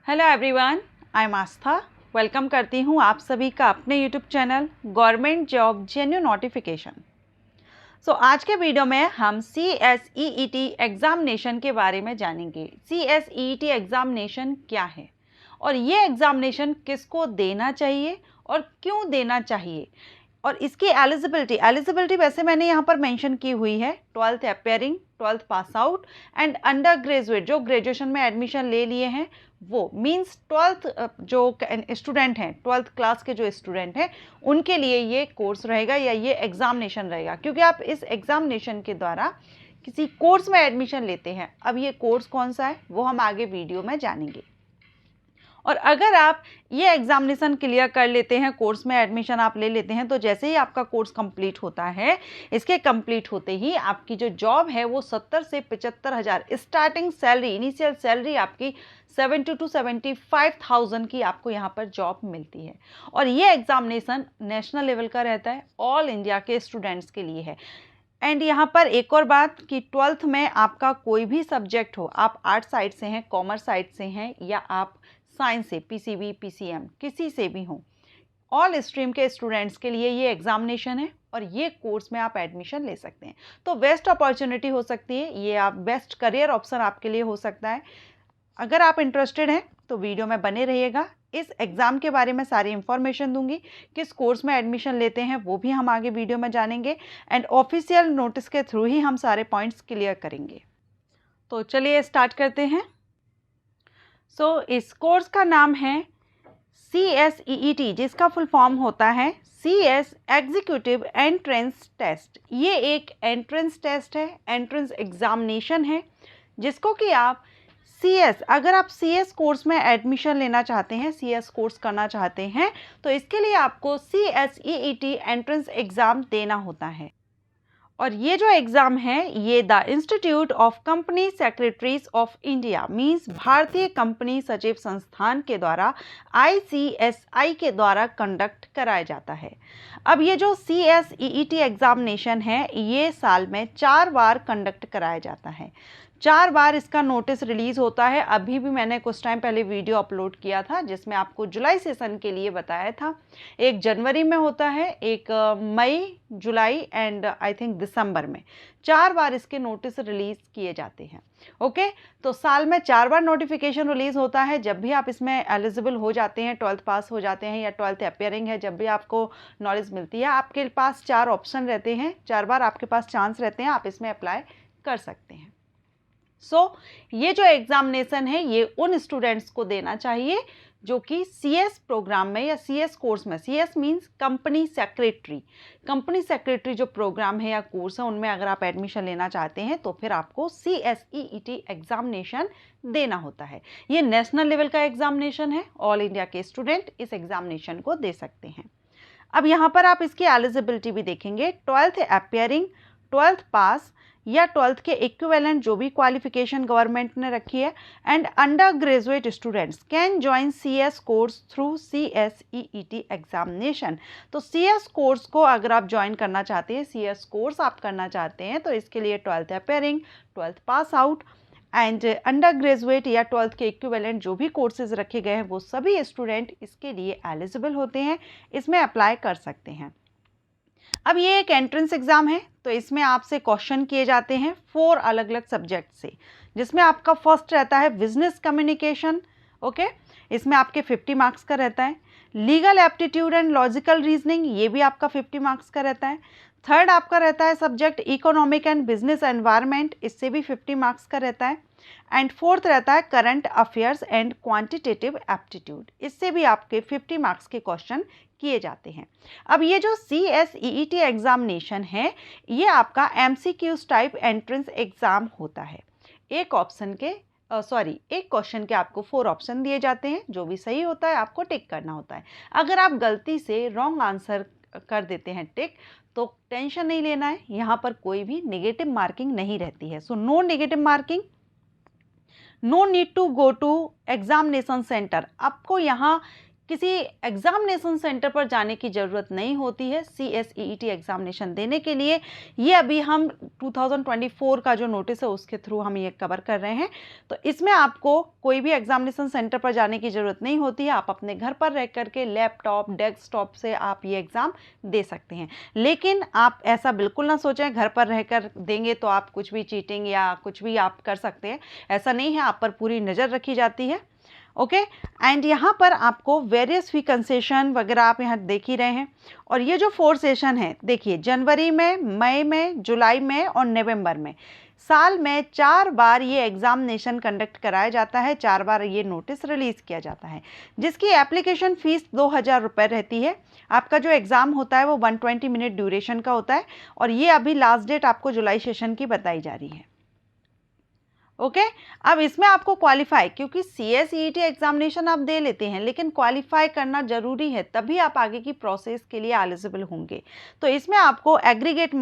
Hello everyone, I am Aastha. Welcome करती हूँ आप सभी का अपने YouTube channel government job genuine notification. आज के वीडियो में हम CSEET एग्जामिनेशन के बारे में जानेंगे। CSEET एग्जामिनेशन क्या है और ये एग्जामिनेशन किसको देना चाहिए और क्यों देना चाहिए, और इसकी एलिजिबिलिटी वैसे मैंने यहाँ पर मेंशन की हुई है। 12th appearing, 12th pass out and under graduate जो ग्रेजुएशन में एडमिशन ले लिए हैं वो मींस 12th जो स्टूडेंट हैं, 12th क्लास के जो स्टूडेंट हैं उनके लिए ये कोर्स रहेगा या ये एग्जामिनेशन रहेगा, क्योंकि आप इस एग्जामिनेशन के द्वारा किसी कोर्स में एडमिशन लेते हैं। अब ये कोर्स कौन सा है वो हम आगे वीडियो में जानेंगे। और अगर आप ये एग्जामिनेशन क्लियर कर लेते हैं, कोर्स में एडमिशन आप ले लेते हैं, तो जैसे ही आपका कोर्स कंप्लीट होता है, इसके कंप्लीट होते ही आपकी जो जॉब है वो 70 से 75 हज़ार स्टार्टिंग सैलरी, इनिशियल सैलरी आपकी 70 to 75,000 की आपको यहाँ पर जॉब मिलती है। और ये एग्जामिनेशन नेशनल लेवल का रहता है, ऑल इंडिया के स्टूडेंट्स के लिए है। एंड यहाँ पर एक और बात कि 12th में आपका कोई भी सब्जेक्ट हो, आप आर्ट साइड से हैं, कॉमर्स साइड से हैं या आप साइंस से, PCB, PCM किसी से भी हों, ऑल स्ट्रीम के स्टूडेंट्स के लिए ये एग्जामिनेशन है और ये कोर्स में आप एडमिशन ले सकते हैं। तो बेस्ट अपॉर्चुनिटी हो सकती है, ये आप बेस्ट करियर ऑप्शन आपके लिए हो सकता है। अगर आप इंटरेस्टेड हैं तो वीडियो में बने रहिएगा। इस एग्ज़ाम के बारे में सारी इन्फॉर्मेशन दूंगी, किस कोर्स में एडमिशन लेते हैं वो भी हम आगे वीडियो में जानेंगे एंड ऑफिशियल नोटिस के थ्रू ही हम सारे पॉइंट्स क्लियर करेंगे। तो चलिए स्टार्ट करते हैं। इस कोर्स का नाम है CSEET, जिसका फुल फॉर्म होता है CS एग्जीक्यूटिव एंट्रेंस टेस्ट। ये एक एंट्रेंस टेस्ट है, एंट्रेंस एग्जामिनेशन है, जिसको कि आप अगर आप CS कोर्स में एडमिशन लेना चाहते हैं, CS कोर्स करना चाहते हैं, तो इसके लिए आपको CSEET एंट्रेंस एग्ज़ाम देना होता है। और ये जो एग्ज़ाम है ये the institute of company secretaries of India means भारतीय कंपनी सचिव संस्थान के द्वारा ICSI के द्वारा कंडक्ट कराया जाता है। अब ये जो CSEET एग्ज़ामिनेशन है ये साल में 4 बार कंडक्ट कराया जाता है। 4 बार इसका नोटिस रिलीज़ होता है। अभी भी मैंने कुछ टाइम पहले वीडियो अपलोड किया था जिसमें आपको जुलाई सेशन के लिए बताया था। एक जनवरी में होता है, एक मई, जुलाई एंड आई थिंक दिसंबर में 4 बार इसके नोटिस रिलीज़ किए जाते हैं। ओके, तो साल में 4 बार नोटिफिकेशन रिलीज़ होता है। जब भी आप इसमें एलिजिबल हो जाते हैं, 12th पास हो जाते हैं या 12th अपेयरिंग है, जब भी आपको नॉलेज मिलती है, आपके पास 4 ऑप्शन रहते हैं, 4 बार आपके पास चांस रहते हैं, आप इसमें अप्लाई कर सकते हैं। ये जो एग्जामिनेशन है ये उन स्टूडेंट्स को देना चाहिए जो कि CS प्रोग्राम में या CS कोर्स में, CS मींस कंपनी सेक्रेटरी जो प्रोग्राम है या कोर्स है उनमें अगर आप एडमिशन लेना चाहते हैं तो फिर आपको CSEET एग्जामिनेशन देना होता है। ये नेशनल लेवल का एग्जामिनेशन है, ऑल इंडिया के स्टूडेंट इस एग्जामिनेशन को दे सकते हैं। अब यहाँ पर आप इसकी एलिजिबिलिटी भी देखेंगे। 12th अपेयरिंग, 12th पास या 12th के इक्विवेलेंट जो भी क्वालिफिकेशन गवर्नमेंट ने रखी है and under graduate students can join CS course through CSEET examination. तो CS कोर्स को अगर आप ज्वाइन करना चाहते हैं, CS कोर्स आप करना चाहते हैं, तो इसके लिए 12th appearing, 12th pass out and under graduate या 12th के इक्विवेलेंट जो भी कोर्सेज रखे गए हैं वो सभी स्टूडेंट इसके लिए एलिजिबल होते हैं, इसमें अप्लाई कर सकते हैं। अब ये एक एंट्रेंस एग्ज़ाम है तो इसमें आपसे क्वेश्चन किए जाते हैं 4 अलग अलग सब्जेक्ट से, जिसमें आपका फर्स्ट रहता है बिजनेस कम्युनिकेशन। ओके, इसमें आपके 50 मार्क्स का रहता है। Legal aptitude and logical reasoning, ये भी आपका 50 मार्क्स का रहता है। थर्ड आपका रहता है subject economic and business environment, इससे भी 50 मार्क्स का रहता है। एंड फोर्थ रहता है current affairs and quantitative aptitude, इससे भी आपके 50 मार्क्स के क्वेश्चन किए जाते हैं। अब ये जो CSEET एग्जामिनेशन है ये आपका MCQs टाइप एंट्रेंस एग्ज़ाम होता है। एक क्वेश्चन के आपको 4 ऑप्शन दिए जाते हैं, जो भी सही होता है आपको टिक करना होता है। अगर आप गलती से रॉन्ग आंसर कर देते हैं टिक तो टेंशन नहीं लेना है, यहाँ पर कोई भी नेगेटिव मार्किंग नहीं रहती है। So no negative marking, no need to go to examination centre. आपको यहाँ किसी एग्ज़ामिनेशन सेंटर पर जाने की ज़रूरत नहीं होती है CSEET एग्ज़ामिनेशन देने के लिए। ये अभी हम 2024 का जो नोटिस है उसके थ्रू हम ये कवर कर रहे हैं। तो इसमें आपको कोई भी एग्ज़ामिनेशन सेंटर पर जाने की ज़रूरत नहीं होती है। आप अपने घर पर रह कर के लैपटॉप, डेस्कटॉप से आप ये एग्ज़ाम दे सकते हैं। लेकिन आप ऐसा बिल्कुल ना सोचें घर पर रहकर देंगे तो आप कुछ भी चीटिंग या कुछ भी आप कर सकते हैं। ऐसा नहीं है, आप पर पूरी नज़र रखी जाती है। ओके, एंड यहाँ पर आपको वेरियस फी कंसेशन वगैरह आप यहाँ देख ही रहे हैं। और ये जो 4 सेशन है, देखिए जनवरी में, मई में, जुलाई में और नवंबर में, साल में 4 बार ये एग्ज़ामिनेशन कंडक्ट कराया जाता है, 4 बार ये नोटिस रिलीज़ किया जाता है, जिसकी एप्लीकेशन फ़ीस 2000 रुपये रहती है। आपका जो एग्ज़ाम होता है वो 120 मिनट ड्यूरेशन का होता है और ये अभी लास्ट डेट आपको जुलाई सेशन की बताई जा रही है। ओके, अब इसमें आपको क्वालिफाई, क्योंकि CSEET एग्जामिनेशन आप दे लेते हैं लेकिन क्वालिफाई करना ज़रूरी है, तभी आप आगे की प्रोसेस के लिए एलिजिबल होंगे। तो इसमें आपको एग्रीगेट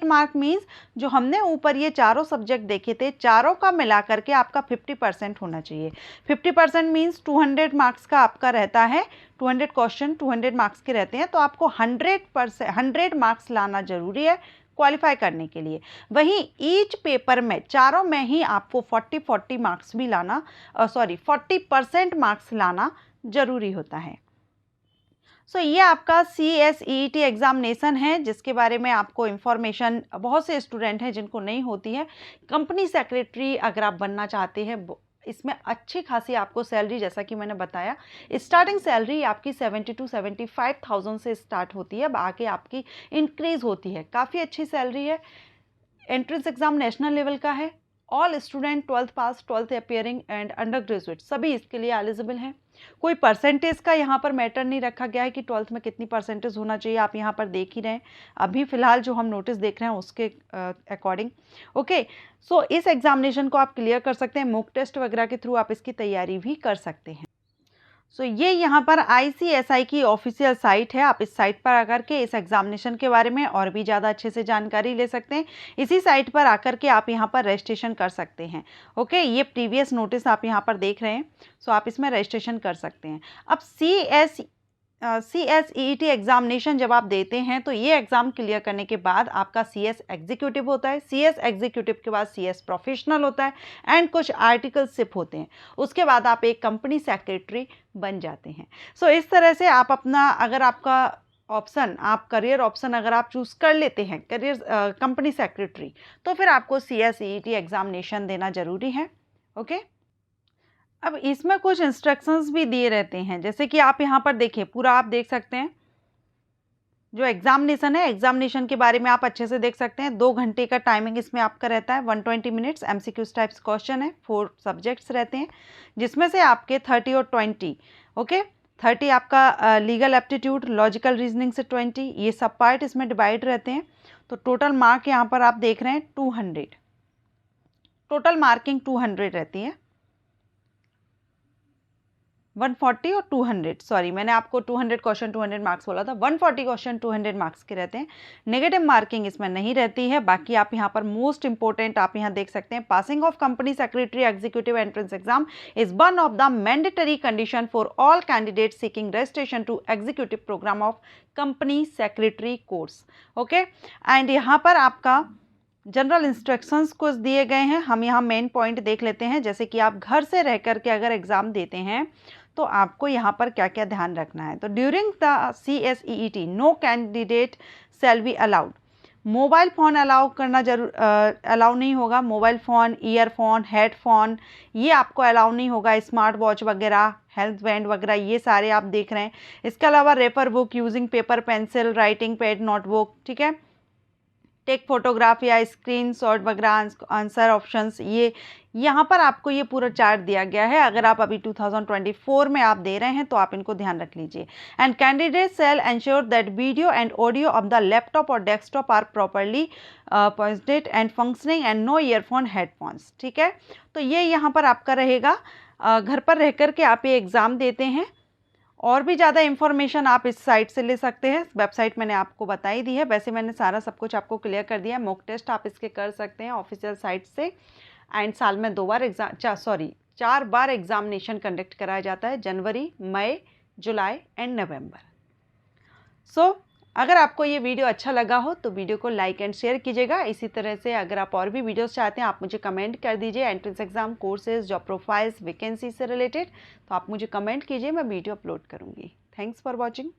मार्क मीन्स जो हमने ऊपर ये चारों सब्जेक्ट देखे थे, चारों का मिला करके आपका 50% होना चाहिए। 50% मीन्स 200 मार्क्स का आपका रहता है, 200 क्वेश्चन 200 मार्क्स के रहते हैं, तो आपको 100 मार्क्स लाना ज़रूरी है क्वालिफाई करने के लिए। वहीं ईच पेपर में, चारों में ही आपको 40 मार्क्स भी लाना 40% मार्क्स लाना ज़रूरी होता है। ये आपका CSEET एग्ज़ामिनेशन है जिसके बारे में आपको इन्फॉर्मेशन बहुत से स्टूडेंट हैं जिनको नहीं होती है। कंपनी सेक्रेटरी अगर आप बनना चाहते हैं, इसमें अच्छी खासी आपको सैलरी, जैसा कि मैंने बताया, स्टार्टिंग सैलरी आपकी 70 to 75,000 से स्टार्ट होती है, अब आगे आपकी इंक्रीज़ होती है। काफ़ी अच्छी सैलरी है। एंट्रेंस एग्ज़ाम नेशनल लेवल का है। All student 12th pass, 12th appearing and under graduate सभी इसके लिए एलिजिबल हैं। कोई परसेंटेज का यहाँ पर मैटर नहीं रखा गया है कि 12th में कितनी परसेंटेज होना चाहिए, आप यहाँ पर देख ही रहे हैं। अभी फ़िलहाल जो हम नोटिस देख रहे हैं उसके अकॉर्डिंग। ओके, इस एग्जामिनेशन को आप क्लियर कर सकते हैं। मॉक टेस्ट वगैरह के थ्रू आप इसकी तैयारी भी कर सकते हैं। ये यहाँ पर ICSI की ऑफिशियल साइट है। आप इस साइट पर आकर के इस एग्जामिनेशन के बारे में और भी ज़्यादा अच्छे से जानकारी ले सकते हैं। इसी साइट पर आकर के आप यहाँ पर रजिस्ट्रेशन कर सकते हैं। ओके, ये प्रीवियस नोटिस आप यहाँ पर देख रहे हैं, आप इसमें रजिस्ट्रेशन कर सकते हैं। अब CSEET एग्जामिनेशन जब आप देते हैं तो ये एग्ज़ाम क्लियर करने के बाद आपका CS एग्जीक्यूटिव होता है, CS एग्जीक्यूटिव के बाद CS प्रोफेशनल होता है एंड कुछ आर्टिकलशिप होते हैं। उसके बाद आप एक कंपनी सेक्रेटरी बन जाते हैं। इस तरह से आप अपना, अगर आपका ऑप्शन, आप करियर ऑप्शन अगर आप चूज़ कर लेते हैं करियर कंपनी सेक्रेटरी, तो फिर आपको CSEET एग्जामिनेशन देना ज़रूरी है। ओके, अब इसमें कुछ इंस्ट्रक्शंस भी दिए रहते हैं, जैसे कि आप यहाँ पर देखिए, पूरा आप देख सकते हैं। जो एग्जामिनेशन है, एग्जामिनेशन के बारे में आप अच्छे से देख सकते हैं। 2 घंटे का टाइमिंग इसमें आपका रहता है, 120 मिनट्स। MCQs टाइप्स क्वेश्चन है, 4 सब्जेक्ट्स रहते हैं, जिसमें से आपके 30 और 20, ओके, 30 आपका लीगल एप्टीट्यूड, लॉजिकल रीजनिंग से 20, ये सब पार्ट इसमें डिवाइड रहते हैं। तो टोटल मार्क यहाँ पर आप देख रहे हैं 200, टोटल मार्किंग 200 रहती है। 140 और 200, सॉरी मैंने आपको 200 क्वेश्चन 200 मार्क्स बोला था, 140 क्वेश्चन 200 मार्क्स के रहते हैं। नेगेटिव मार्किंग इसमें नहीं रहती है। बाकी आप यहाँ पर मोस्ट इंपॉर्टेंट आप यहाँ देख सकते हैं, passing of company secretary executive entrance exam is one of the mandatory condition for all candidate seeking registration to executive programme of company secretary course. Okay, and यहाँ पर आपका जनरल इंस्ट्रक्शंस कुछ दिए गए हैं। हम यहाँ मेन पॉइंट देख लेते हैं, जैसे कि आप घर से रह कर के अगर एग्ज़ाम देते हैं तो आपको यहाँ पर क्या क्या ध्यान रखना है। तो during the CSEET no candidate shall be allowed, mobile phone allow करना अलाउ नहीं होगा। मोबाइल फ़ोन, ईयरफोन, हेडफोन ये आपको अलाउ नहीं होगा। स्मार्ट वॉच वगैरह, हेल्थ बैंड वगैरह ये सारे आप देख रहे हैं। इसके अलावा refer book using paper, pencil, writing pad, notebook, ठीक है, टेक फोटोग्राफ या स्क्रीनशॉट वगैरह, आंसर ऑप्शंस, ये यहाँ पर आपको ये पूरा चार्ट दिया गया है। अगर आप अभी 2024 में आप दे रहे हैं तो आप इनको ध्यान रख लीजिए। And candidate shall ensure that video and audio of the laptop और desktop are properly positive and functioning and no earphone headphones, ठीक है। तो ये यहाँ पर आपका रहेगा। घर पर रह कर के आप ये एग्ज़ाम देते हैं। और भी ज़्यादा इन्फॉर्मेशन आप इस साइट से ले सकते हैं। वेबसाइट मैंने आपको बताई दी है। वैसे मैंने सारा सब कुछ आपको क्लियर कर दिया है। मॉक टेस्ट आप इसके कर सकते हैं ऑफिशियल साइट से। एंड साल में 4 बार एग्जामिनेशन कंडक्ट कराया जाता है, जनवरी, मई, जुलाई एंड नवंबर। सो अगर आपको ये वीडियो अच्छा लगा हो तो वीडियो को लाइक एंड शेयर कीजिएगा। इसी तरह से अगर आप और भी वीडियोस चाहते हैं आप मुझे कमेंट कर दीजिए। Entrance exam, courses, job profiles, vacancy से रिलेटेड तो आप मुझे कमेंट कीजिए, मैं वीडियो अपलोड करूँगी। Thanks for watching.